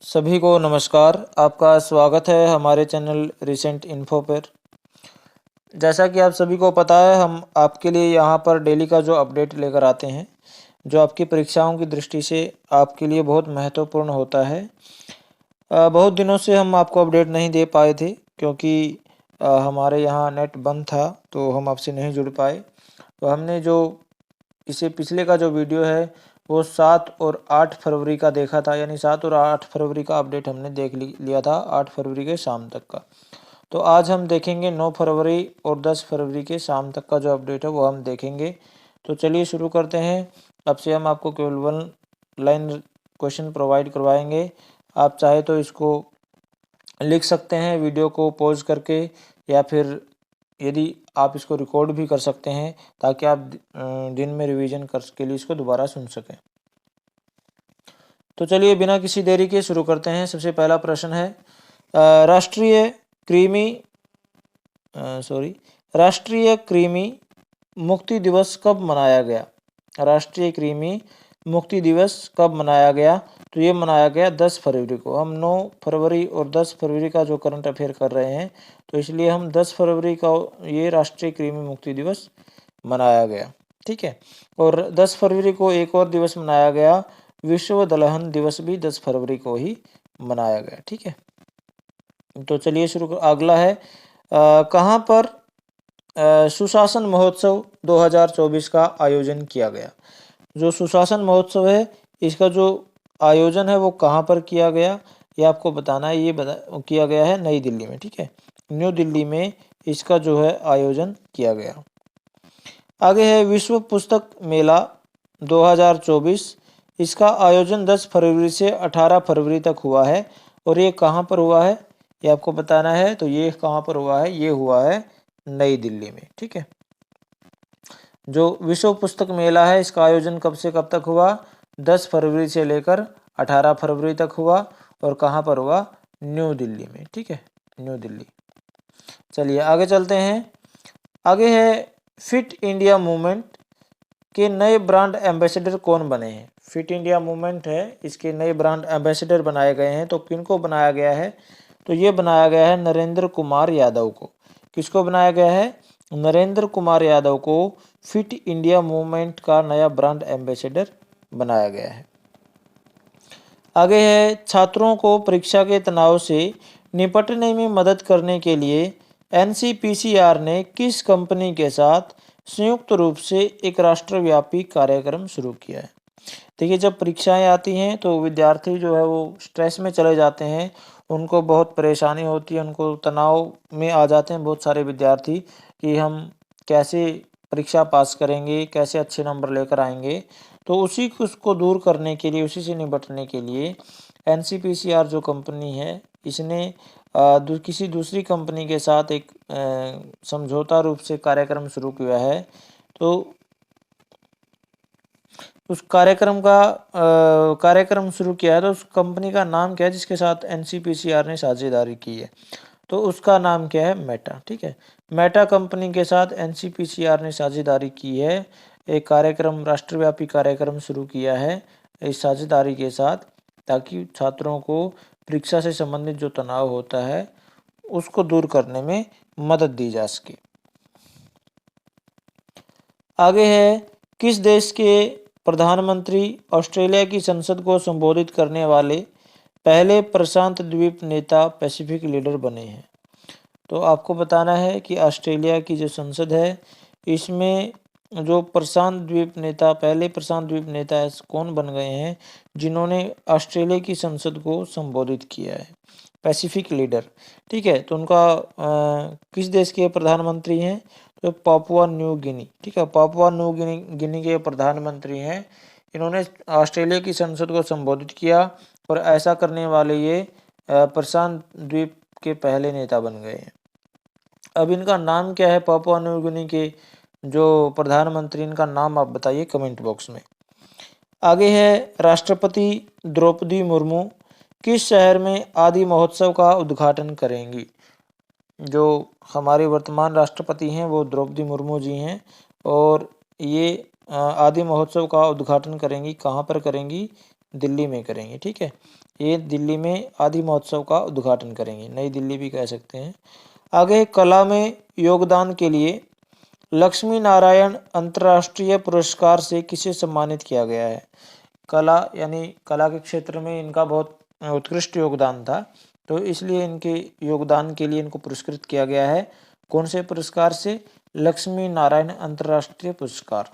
सभी को नमस्कार। आपका स्वागत है हमारे चैनल रिसेंट इन्फो पर। जैसा कि आप सभी को पता है, हम आपके लिए यहाँ पर डेली का जो अपडेट लेकर आते हैं, जो आपकी परीक्षाओं की दृष्टि से आपके लिए बहुत महत्वपूर्ण होता है। बहुत दिनों से हम आपको अपडेट नहीं दे पाए थे क्योंकि हमारे यहाँ नेट बंद था, तो हम आपसे नहीं जुड़ पाए। तो हमने जो इससे पिछले का जो वीडियो है वो 7 और 8 फरवरी का देखा था, यानी 7 और 8 फरवरी का अपडेट हमने देख लिया था 8 फरवरी के शाम तक का। तो आज हम देखेंगे 9 फरवरी और 10 फरवरी के शाम तक का जो अपडेट है वो हम देखेंगे। तो चलिए शुरू करते हैं। अब से हम आपको केवल 1 लाइन क्वेश्चन प्रोवाइड करवाएंगे। आप चाहे तो इसको लिख सकते हैं वीडियो को पॉज करके, या फिर यदि आप इसको रिकॉर्ड भी कर सकते हैं ताकि आप दिन में रिवीजन कर के लिए इसको दोबारा सुन सकें। तो चलिए बिना किसी देरी के शुरू करते हैं। सबसे पहला प्रश्न है, राष्ट्रीय कृमि मुक्ति दिवस कब मनाया गया? राष्ट्रीय कृमि मुक्ति दिवस कब मनाया गया? तो ये मनाया गया 10 फरवरी को। हम 9 फरवरी और 10 फरवरी का जो करंट अफेयर कर रहे हैं, तो इसलिए हम 10 फरवरी का ये राष्ट्रीय कृमि मुक्ति दिवस मनाया गया। ठीक है। और 10 फरवरी को एक और दिवस मनाया गया, विश्व दलहन दिवस भी 10 फरवरी को ही मनाया गया। ठीक है। तो चलिए शुरू कर। अगला है, कहाँ पर सुशासन महोत्सव 2024 का आयोजन किया गया? जो सुशासन महोत्सव है, इसका जो आयोजन है वो कहाँ पर किया गया, ये आपको बताना है। ये किया गया है नई दिल्ली में। ठीक है, न्यू दिल्ली में इसका जो है आयोजन किया गया। आगे है विश्व पुस्तक मेला 2024। इसका आयोजन 10 फरवरी से 18 फरवरी तक हुआ है। और ये कहाँ पर हुआ है ये आपको बताना है। तो ये कहाँ पर हुआ है? ये हुआ है नई दिल्ली में। ठीक है। जो विश्व पुस्तक मेला है, इसका आयोजन कब से कब तक हुआ? 10 फरवरी से लेकर 18 फरवरी तक हुआ। और कहाँ पर हुआ? न्यू दिल्ली में। ठीक है, न्यू दिल्ली। चलिए आगे चलते हैं। आगे है, फिट इंडिया मूवमेंट के नए ब्रांड एम्बेसडर कौन बने हैं? फिट इंडिया मूवमेंट है, इसके नए ब्रांड एम्बेसडर बनाए गए हैं। तो किनको बनाया गया है? तो ये बनाया गया है नरेंद्र कुमार यादव को। किसको बनाया गया है? नरेंद्र कुमार यादव को फिट इंडिया मूवमेंट का नया ब्रांड एम्बेसडर बनाया गया है। आगे है, छात्रों को परीक्षा के तनाव से निपटने में मदद करने के लिए एनसीपीसीआर ने किस कंपनी के साथ संयुक्त रूप से एक राष्ट्रव्यापी कार्यक्रम शुरू किया है? देखिए, जब परीक्षाएं आती हैं तो विद्यार्थी जो है वो स्ट्रेस में चले जाते हैं, उनको बहुत परेशानी होती है, उनको तनाव में आ जाते हैं बहुत सारे विद्यार्थी कि हम कैसे परीक्षा पास करेंगे, कैसे अच्छे नंबर लेकर आएंगे। तो उसी को उसको दूर करने के लिए, उसी से निपटने के लिए एनसीपीसीआर जो कंपनी है, इसने किसी दूसरी कंपनी के साथ एक समझौता रूप से कार्यक्रम शुरू किया है। तो उस कार्यक्रम शुरू किया है, तो उस कंपनी का नाम क्या है जिसके साथ एनसीपीसीआर ने साझेदारी की है? तो उसका नाम क्या है? मेटा। ठीक है, मेटा कंपनी के साथ एनसीपीसीआर ने साझेदारी की है, एक कार्यक्रम, राष्ट्रव्यापी कार्यक्रम शुरू किया है इस साझेदारी के साथ, ताकि छात्रों को परीक्षा से संबंधित जो तनाव होता है उसको दूर करने में मदद दी जा सके। आगे है, किस देश के प्रधानमंत्री ऑस्ट्रेलिया की संसद को संबोधित करने वाले पहले प्रशांत द्वीप नेता पैसिफिक लीडर बने हैं? तो आपको बताना है कि ऑस्ट्रेलिया की जो संसद है, इसमें जो पहले प्रशांत द्वीप नेता कौन बन गए हैं जिन्होंने ऑस्ट्रेलिया की संसद को संबोधित किया है? Pacific leader. ठीक है, तो उनका किस देश के प्रधानमंत्री हैं? तो पापुआ न्यू गिनी। ठीक है, पापुआ न्यू गिनी के प्रधानमंत्री हैं। इन्होंने ऑस्ट्रेलिया की संसद को संबोधित किया और ऐसा करने वाले ये प्रशांत द्वीप के पहले नेता बन गए हैं। अब इनका नाम क्या है? पापुआ न्यू गिनी के जो प्रधानमंत्री, इनका नाम आप बताइए कमेंट बॉक्स में। आगे है, राष्ट्रपति द्रौपदी मुर्मू किस शहर में आदि महोत्सव का उद्घाटन करेंगी? जो हमारे वर्तमान राष्ट्रपति हैं वो द्रौपदी मुर्मू जी हैं, और ये आदि महोत्सव का उद्घाटन करेंगी। कहाँ पर करेंगी? दिल्ली में करेंगे। ठीक है, ये दिल्ली में आदि महोत्सव का उद्घाटन करेंगे, नई दिल्ली भी कह सकते हैं। आगे, कला में योगदान के लिए लक्ष्मी नारायण अंतर्राष्ट्रीय पुरस्कार से किसे सम्मानित किया गया है? कला यानी कला के क्षेत्र में इनका बहुत उत्कृष्ट योगदान था, तो इसलिए इनके योगदान के लिए इनको पुरस्कृत किया गया है। कौन से पुरस्कार से? लक्ष्मी नारायण अंतर्राष्ट्रीय पुरस्कार।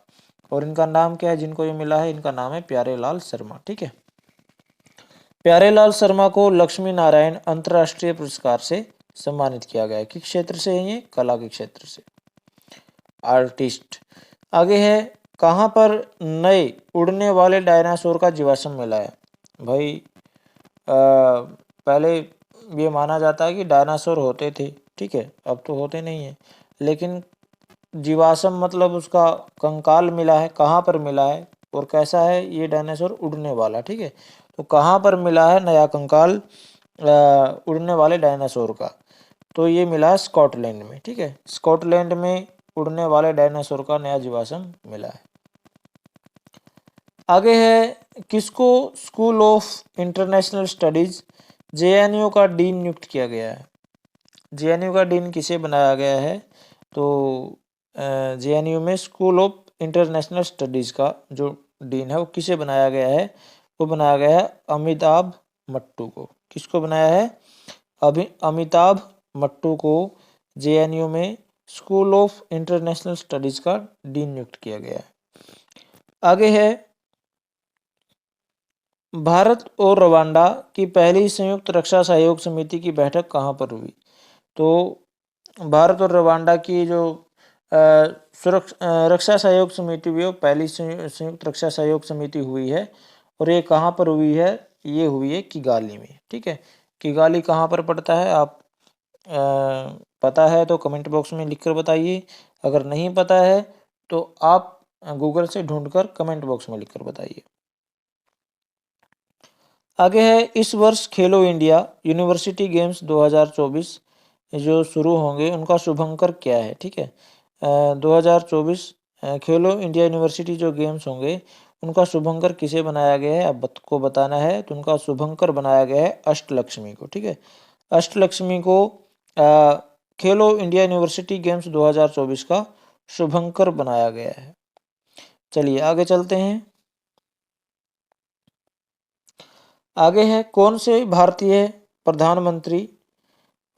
और इनका नाम क्या है जिनको ये मिला है? इनका नाम है प्यारेलाल शर्मा। ठीक है, प्यारेलाल शर्मा को लक्ष्मी नारायण अंतर्राष्ट्रीय पुरस्कार से सम्मानित किया गया है। किस क्षेत्र से है ये? कला के क्षेत्र से, आर्टिस्ट। आगे है, कहाँ पर नए उड़ने वाले डायनासोर का जीवाश्म मिला है? भाई पहले ये माना जाता है कि डायनासोर होते थे, ठीक है, अब तो होते नहीं है, लेकिन जीवाश्म मतलब उसका कंकाल मिला है। कहाँ पर मिला है और कैसा है ये डायनासोर? उड़ने वाला। ठीक है, तो कहाँ पर मिला है नया कंकाल उड़ने वाले डायनासोर का? तो ये मिला है स्कॉटलैंड में। ठीक है, स्कॉटलैंड में उड़ने वाले डायनासोर का नया जीवाश्म मिला है। आगे है, किसको school of international studies JNU का डीन नियुक्त किया गया है? जेएनयू का डीन किसे बनाया गया है? तो जेएनयू में स्कूल ऑफ इंटरनेशनल स्टडीज का जो डीन है वो किसे बनाया गया है? वो बनाया गया है अमिताभ मट्टू को। किसको बनाया है? अमिताभ मट्टू को जेएनयू में स्कूल ऑफ इंटरनेशनल स्टडीज का डीन नियुक्त किया गया है। आगे है, भारत और रवांडा की पहली संयुक्त रक्षा सहयोग समिति की बैठक कहाँ पर हुई? तो भारत और रवांडा की जो रक्षा सहयोग समिति हुई है, पहली संयुक्त रक्षा सहयोग समिति हुई है, और ये कहाँ पर हुई है? ये हुई है किगाली में। ठीक है, किगाली कहाँ पर पड़ता है? आप पता है तो कमेंट बॉक्स में लिखकर बताइए, अगर नहीं पता है तो आप गूगल से ढूंढकर कमेंट बॉक्स में लिखकर बताइए। आगे है, इस वर्ष खेलो इंडिया यूनिवर्सिटी गेम्स 2024 जो शुरू होंगे उनका शुभंकर क्या है? ठीक है, 2024 खेलो इंडिया यूनिवर्सिटी जो गेम्स होंगे उनका शुभंकर किसे बनाया गया है आपको बताना है। तो उनका शुभंकर बनाया गया है अष्टलक्ष्मी को। ठीक है, अष्टलक्ष्मी को खेलो इंडिया यूनिवर्सिटी गेम्स 2024 का शुभंकर बनाया गया है। चलिए आगे चलते हैं। आगे है, कौन से भारतीय प्रधानमंत्री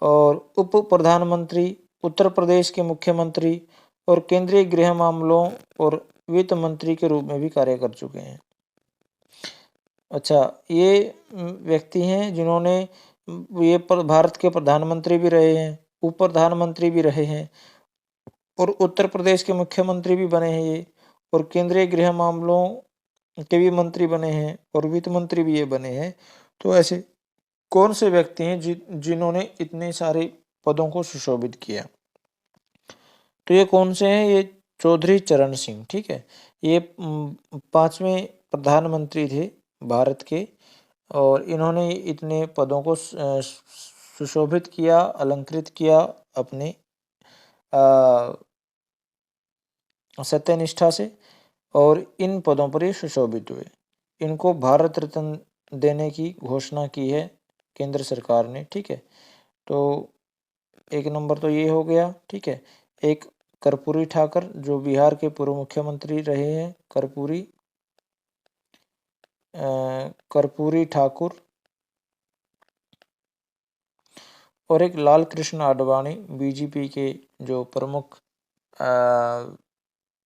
और उप प्रधानमंत्री, उत्तर प्रदेश के मुख्यमंत्री और केंद्रीय गृह मामलों और वित्त मंत्री के रूप में भी कार्य कर चुके हैं? अच्छा, ये व्यक्ति हैं जिन्होंने ये भारत के प्रधानमंत्री भी रहे हैं, उप प्रधानमंत्री भी रहे हैं और उत्तर प्रदेश के मुख्यमंत्री भी बने हैं ये, और केंद्रीय गृह मामलों के भी मंत्री बने हैं और वित्त मंत्री भी ये बने हैं। तो ऐसे कौन से व्यक्ति हैं जिन्होंने इतने सारे पदों को सुशोभित किया? तो ये कौन से हैं? ये चौधरी चरण सिंह। ठीक है, ये 5वें प्रधानमंत्री थे भारत के, और इन्होंने इतने पदों को सुशोभित किया, अलंकृत किया अपने सत्यनिष्ठा से, और इन पदों पर ये सुशोभित हुए। इनको भारत रत्न देने की घोषणा की है केंद्र सरकार ने। ठीक है, तो एक नंबर तो ये हो गया। ठीक है, एक कर्पूरी ठाकर जो बिहार के पूर्व मुख्यमंत्री रहे हैं, कर्पूरी ठाकुर, और एक लाल कृष्ण आडवाणी बीजेपी के जो प्रमुख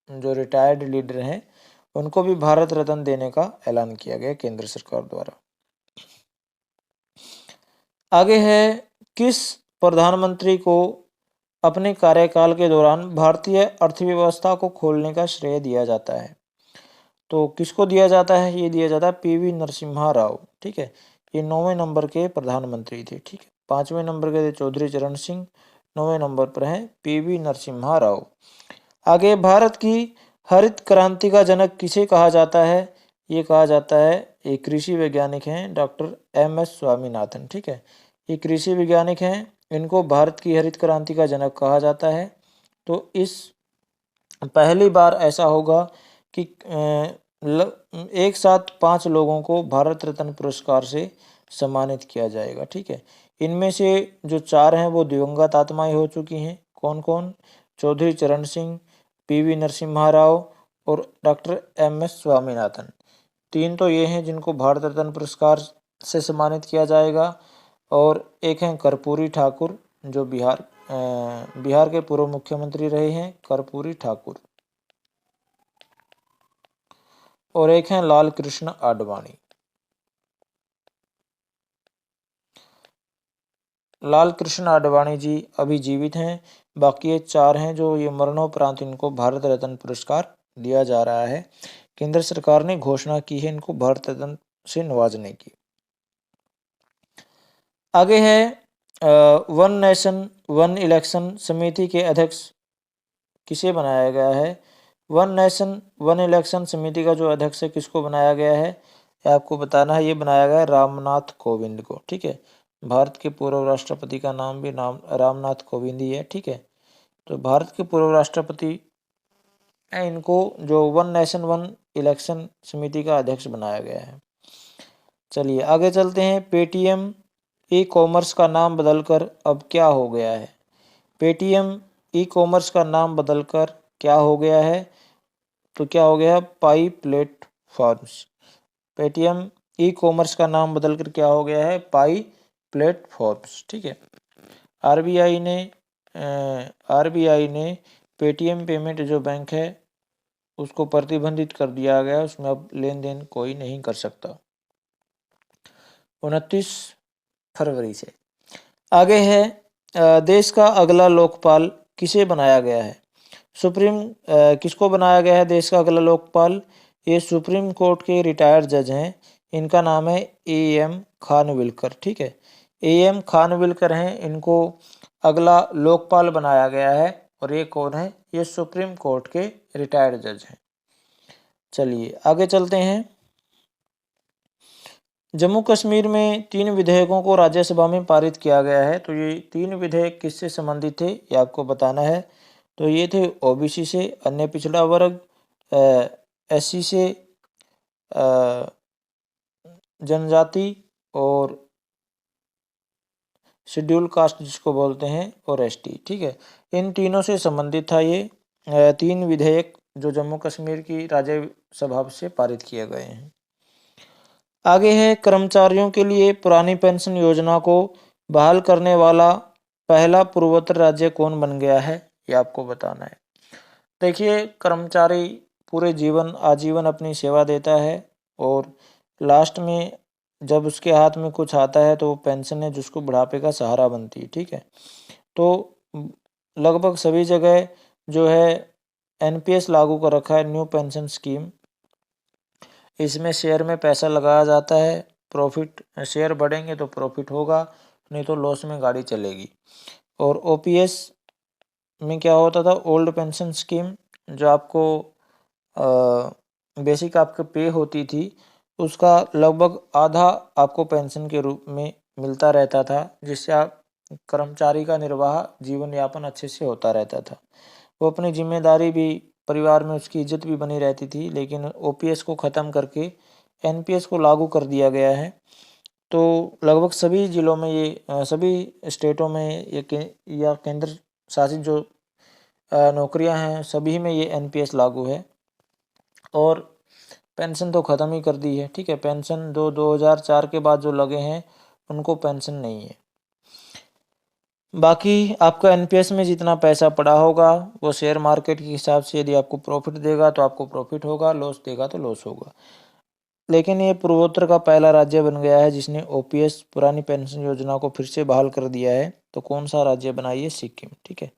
जो रिटायर्ड लीडर हैं, उनको भी भारत रत्न देने का ऐलान किया गया केंद्र सरकार द्वारा। आगे है, किस प्रधानमंत्री को अपने कार्यकाल के दौरान भारतीय अर्थव्यवस्था को खोलने का श्रेय दिया जाता है? तो किसको दिया जाता है? ये दिया जाता है पीवी नरसिम्हा राव। ठीक है, ये 9वें नंबर के प्रधानमंत्री थे। ठीक है, 5वें नंबर के थे चौधरी चरण सिंह, 9वें नंबर पर हैं पीवी नरसिम्हा राव। आगे, भारत की हरित क्रांति का जनक किसे कहा जाता है? ये कहा जाता है, एक कृषि वैज्ञानिक हैं डॉक्टर MS स्वामीनाथन। ठीक है, ये कृषि वैज्ञानिक हैं, इनको भारत की हरित क्रांति का जनक कहा जाता है। तो इस पहली बार ऐसा होगा कि एक साथ 5 लोगों को भारत रत्न पुरस्कार से सम्मानित किया जाएगा। ठीक है, इनमें से जो 4 हैं वो दिवंगत आत्माएं हो चुकी हैं। कौन कौन? चौधरी चरण सिंह, पीवी नरसिम्हा राव और डॉक्टर एम.एस. स्वामीनाथन। 3 तो ये हैं जिनको भारत रत्न पुरस्कार से सम्मानित किया जाएगा, और एक हैं कर्पूरी ठाकुर जो बिहार के पूर्व मुख्यमंत्री रहे हैं, कर्पूरी ठाकुर, और एक हैं लाल कृष्ण आडवाणी। लाल कृष्ण आडवाणी जी अभी जीवित हैं, बाकी ये 4 हैं जो ये मरणोपरांत इनको भारत रत्न पुरस्कार दिया जा रहा है। केंद्र सरकार ने घोषणा की है इनको भारत रत्न से नवाजने की। आगे है वन नेशन वन इलेक्शन समिति के अध्यक्ष किसे बनाया गया है? वन नेशन वन इलेक्शन समिति का जो अध्यक्ष है किसको बनाया गया है, ये आपको बताना है। ये बनाया गया है रामनाथ कोविंद को। ठीक है, भारत के पूर्व राष्ट्रपति का नाम भी रामनाथ कोविंद ही है। ठीक है, तो भारत के पूर्व राष्ट्रपति इनको जो वन नेशन वन इलेक्शन समिति का अध्यक्ष बनाया गया है। चलिए आगे चलते हैं। पेटीएम ई कॉमर्स का नाम बदलकर अब क्या हो गया है? पेटीएम ई कॉमर्स का नाम बदलकर क्या हो गया है? तो क्या हो गया? पाई प्लेटफॉर्म्स। पेटीएम ई कॉमर्स का नाम बदलकर क्या हो गया है? पाई प्लेटफॉर्म्स। ठीक है, आरबीआई ने पेटीएम पेमेंट जो बैंक है उसको प्रतिबंधित कर दिया गया, उसमें अब लेन देन कोई नहीं कर सकता 29 फरवरी से। आगे है देश का अगला लोकपाल किसे बनाया गया है? किसको बनाया गया है देश का अगला लोकपाल? ये सुप्रीम कोर्ट के रिटायर्ड जज हैं, इनका नाम है ए.एम. खानविलकर। ठीक है, ए.एम. खानविलकर हैं, इनको अगला लोकपाल बनाया गया है। और ये कौन है? ये सुप्रीम कोर्ट के रिटायर्ड जज हैं। चलिए आगे चलते हैं। जम्मू कश्मीर में 3 विधेयकों को राज्यसभा में पारित किया गया है। तो ये 3 विधेयक किससे संबंधित थे ये आपको बताना है। तो ये थे ओबीसी से, अन्य पिछड़ा वर्ग, एससी से, जनजाति और शेड्यूल कास्ट जिसको बोलते हैं, और एसटी। ठीक है, इन तीनों से संबंधित था ये 3 विधेयक जो जम्मू कश्मीर की राज्यसभा से पारित किए गए हैं। आगे है कर्मचारियों के लिए पुरानी पेंशन योजना को बहाल करने वाला पहला पूर्वोत्तर राज्य कौन बन गया है, ये आपको बताना है। देखिए, कर्मचारी पूरे आजीवन अपनी सेवा देता है, और लास्ट में जब उसके हाथ में कुछ आता है तो वो पेंशन है जिसको बुढ़ापे का सहारा बनती है। ठीक है, तो लगभग सभी जगह जो है एनपीएस लागू कर रखा है, न्यू पेंशन स्कीम। इसमें शेयर में पैसा लगाया जाता है, प्रॉफिट शेयर बढ़ेंगे तो प्रॉफिट होगा, नहीं तो लॉस में गाड़ी चलेगी। और ओपीएस में क्या होता था? ओल्ड पेंशन स्कीम, जो आपको बेसिक आपके पे होती थी उसका लगभग आधा आपको पेंशन के रूप में मिलता रहता था, जिससे आप कर्मचारी का निर्वाह जीवन यापन अच्छे से होता रहता था। वो अपनी जिम्मेदारी भी, परिवार में उसकी इज्जत भी बनी रहती थी। लेकिन ओपीएस को ख़त्म करके एनपीएस को लागू कर दिया गया है। तो लगभग सभी जिलों में सभी स्टेटों में या केंद्र शासित जो नौकरियां हैं सभी में ये एनपीएस लागू है। और पेंशन तो ख़त्म ही कर दी है। ठीक है, पेंशन 2004 के बाद जो लगे हैं उनको पेंशन नहीं है। बाकी आपका एनपीएस में जितना पैसा पड़ा होगा वो शेयर मार्केट के हिसाब से, यदि आपको प्रॉफिट देगा तो आपको प्रॉफिट होगा, लॉस देगा तो लॉस होगा। लेकिन ये पूर्वोत्तर का पहला राज्य बन गया है जिसने ओपीएस पुरानी पेंशन योजना को फिर से बहाल कर दिया है। तो कौन सा राज्य बना? ये सिक्किम। ठीक है,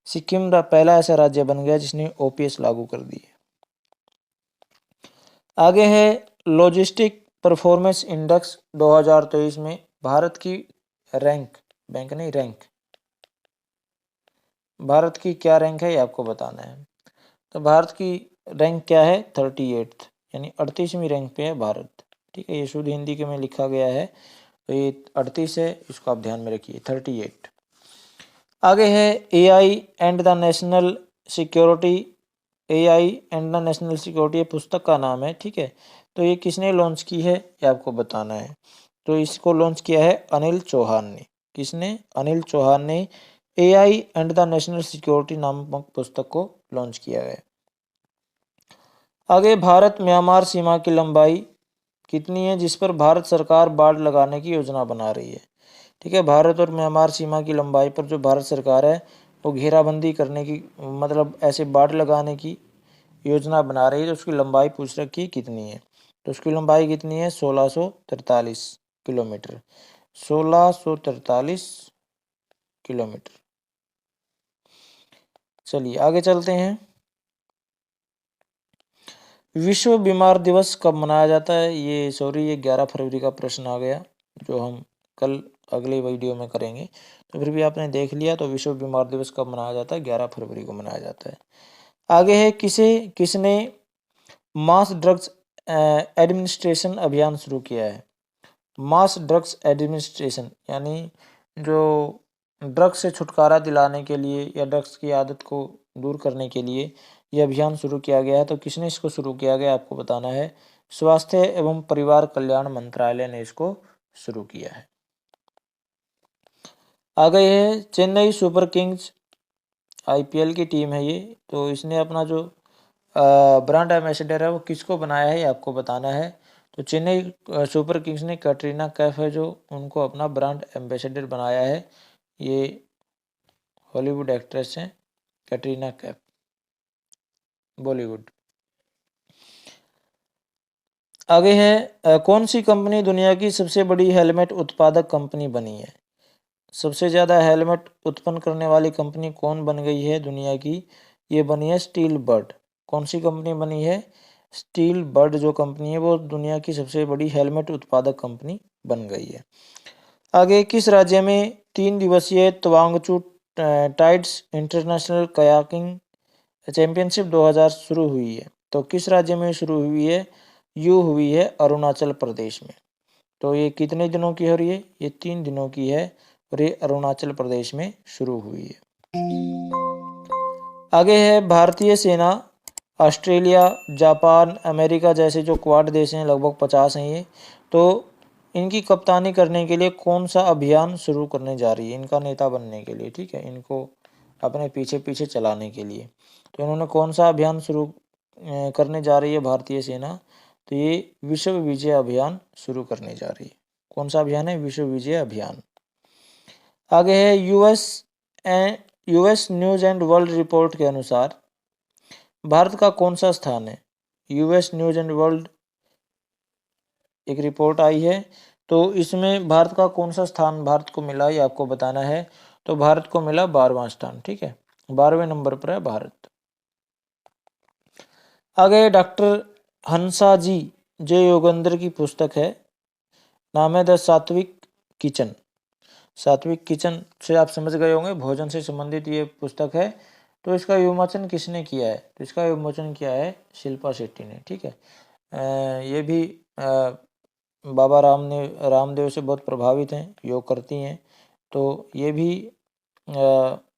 सिक्किम पहला ऐसा राज्य बन गया जिसने ओपीएस लागू कर दी है। आगे है लॉजिस्टिक परफॉर्मेंस इंडेक्स 2023 में भारत की रैंक, बैंक नहीं रैंक, भारत की क्या रैंक है ये आपको बताना है। तो भारत की रैंक क्या है? 38th, यानी 38वीं रैंक पे है भारत। ठीक है, ये शुद्ध हिंदी के में लिखा गया है, तो ये 38 है, इसको आप ध्यान में रखिए, 38। आगे है AI and the national security AI and the national security, ये पुस्तक का नाम है, ठीक है। तो ये किसने लॉन्च की है ये आपको बताना है। तो इसको लॉन्च किया है अनिल चौहान ने। किसने? अनिल चौहान ने AI and the national security नामक पुस्तक को लॉन्च किया है। आगे, भारत म्यांमार सीमा की लंबाई कितनी है जिस पर भारत सरकार बाड़ लगाने की योजना बना रही है? ठीक है, भारत और म्यांमार सीमा की लंबाई पर जो भारत सरकार है वो घेराबंदी करने की, मतलब ऐसे बाड़ लगाने की योजना बना रही है। तो उसकी लंबाई पूछ रखी है कितनी है। तो उसकी लंबाई कितनी है? 1643 किलोमीटर। 1643 किलोमीटर। चलिए आगे चलते हैं। विश्व बीमार दिवस कब मनाया जाता है? ये 11 फरवरी का प्रश्न आ गया, जो हम कल अगले वीडियो में करेंगे। तो फिर भी आपने देख लिया। तो विश्व बीमार दिवस कब मनाया जाता है? 11 फरवरी को मनाया जाता है। आगे है, किसने मास ड्रग्स एडमिनिस्ट्रेशन अभियान शुरू किया है? मास ड्रग्स एडमिनिस्ट्रेशन यानी जो ड्रग्स से छुटकारा दिलाने के लिए या ड्रग्स की आदत को दूर करने के लिए यह अभियान शुरू किया गया है। तो किसने इसको शुरू किया गया आपको बताना है। स्वास्थ्य एवं परिवार कल्याण मंत्रालय ने इसको शुरू किया है। आगे है, चेन्नई सुपर किंग्स IPL की टीम है ये। तो इसने अपना जो ब्रांड एम्बेसडर है वो किसको बनाया है ये आपको बताना है। तो चेन्नई सुपर किंग्स ने कैटरीना कैफ है जो उनको अपना ब्रांड एम्बेसडर बनाया है। ये हॉलीवुड एक्ट्रेस हैं कैटरीना कैफ, बॉलीवुड। आगे है, कौन सी कंपनी दुनिया की सबसे बड़ी हेलमेट उत्पादक कंपनी बनी है? सबसे ज़्यादा हेलमेट उत्पन्न करने वाली कंपनी कौन बन गई है दुनिया की? ये बनी है स्टील बर्ड। कौन सी कंपनी बनी है? स्टील बर्ड जो कंपनी है वो दुनिया की सबसे बड़ी हेलमेट उत्पादक कंपनी बन गई है। आगे, किस राज्य में 3 दिवसीय तवांगचू टाइड्स इंटरनेशनल कयाकिंग चैंपियनशिप 2000 शुरू हुई है? तो किस राज्य में शुरू हुई है? यू हुई है अरुणाचल प्रदेश में। तो ये कितने दिनों की हो रही है? ये 3 दिनों की है और ये अरुणाचल प्रदेश में शुरू हुई है। आगे है, भारतीय सेना ऑस्ट्रेलिया, जापान, अमेरिका जैसे जो क्वाड देश हैं, लगभग 50 हैं ये। तो इनकी कप्तानी करने के लिए कौन सा अभियान शुरू करने जा रही है? इनका नेता बनने के लिए, ठीक है, इनको अपने पीछे पीछे चलाने के लिए। तो इन्होंने कौन सा अभियान शुरू करने जा रही है भारतीय सेना? तो ये विश्व विजय अभियान शुरू करने जा रही है। कौन सा अभियान है? विश्व विजय अभियान। आगे है, US news and world report के अनुसार भारत का कौन सा स्थान है? यूएस न्यूज एंड वर्ल्ड एक रिपोर्ट आई है, तो इसमें भारत का कौन सा स्थान भारत को मिला ये आपको बताना है। तो भारत को मिला 12वां स्थान, ठीक है, 12वें नंबर पर है भारत। आगे, डॉक्टर हंसा जी जे योगेंद्र की पुस्तक है, नाम है द सात्विक किचन। सात्विक किचन से आप समझ गए होंगे, भोजन से संबंधित ये पुस्तक है। तो इसका विमोचन किसने किया है? तो इसका विमोचन किया है शिल्पा शेट्टी ने, ठीक है। ये भी बाबा रामदेव से बहुत प्रभावित हैं, योग करती हैं। तो ये भी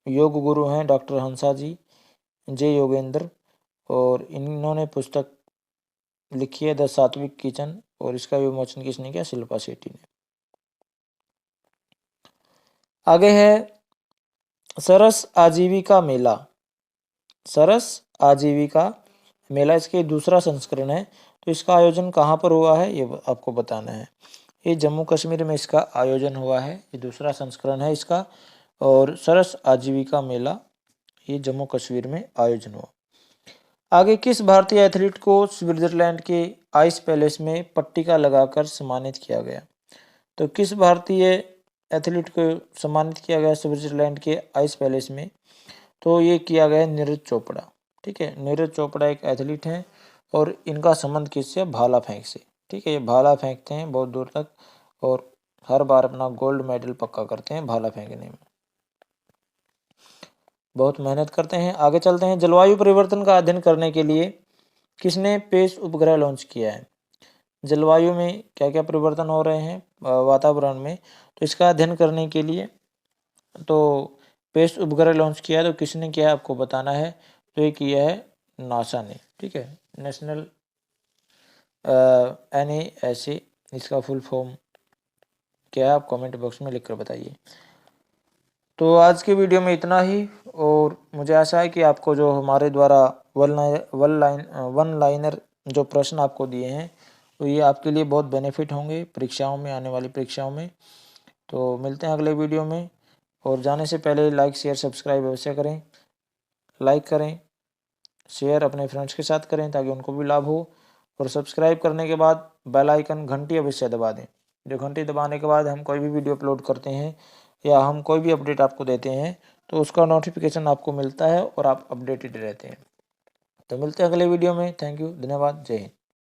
योग गुरु हैं डॉक्टर हंसा जी जे योगेंद्र, और इन्होंने पुस्तक लिखी है द सात्विक किचन, और इसका विमोचन किसने किया? शिल्पा शेट्टी ने। आगे है, सरस आजीविका मेला। सरस आजीविका मेला इसके दूसरा संस्करण है। तो इसका आयोजन कहाँ पर हुआ है ये आपको बताना है। ये जम्मू कश्मीर में इसका आयोजन हुआ है, ये दूसरा संस्करण है इसका। और सरस आजीविका मेला ये जम्मू कश्मीर में आयोजन हुआ। आगे, किस भारतीय एथलीट को स्विट्जरलैंड के आइस पैलेस में पट्टिका लगाकर सम्मानित किया गया? तो किस भारतीय एथलीट को सम्मानित किया गया स्विट्जरलैंड के आइस पैलेस में? तो ये किया गया नीरज चोपड़ा, ठीक है। नीरज चोपड़ा एक एथलीट हैं और इनका संबंध किससे? भाला फेंक से, ठीक है। ये भाला फेंकते हैं बहुत दूर तक और हर बार अपना गोल्ड मेडल पक्का करते हैं भाला फेंकने में, बहुत मेहनत करते हैं। आगे चलते हैं, जलवायु परिवर्तन का अध्ययन करने के लिए किसने पेस उपग्रह लॉन्च किया है? जलवायु में क्या क्या परिवर्तन हो रहे हैं वातावरण में, तो इसका अध्ययन करने के लिए तो पेस उपग्रह लॉन्च किया है। तो किसने किया है आपको बताना है। तो ये किया है नासा ने, ठीक है, नेशनल NASA, इसका फुल फॉर्म क्या है आप कमेंट बॉक्स में लिख कर बताइए। तो आज की वीडियो में इतना ही, और मुझे आशा है कि आपको जो हमारे द्वारा वन लाइनर जो प्रश्न आपको दिए हैं तो ये आपके लिए बहुत बेनिफिट होंगे परीक्षाओं में, आने वाली परीक्षाओं में। तो मिलते हैं अगले वीडियो में, और जाने से पहले लाइक शेयर सब्सक्राइब अवश्य करें। लाइक करें, शेयर अपने फ्रेंड्स के साथ करें ताकि उनको भी लाभ हो, और सब्सक्राइब करने के बाद बेल आइकन घंटी अवश्य दबा दें। जो घंटी दबाने के बाद हम कोई भी वीडियो अपलोड करते हैं या हम कोई भी अपडेट आपको देते हैं तो उसका नोटिफिकेशन आपको मिलता है और आप अपडेटेड रहते हैं। तो मिलते हैं अगले वीडियो में। थैंक यू, धन्यवाद, जय हिंद।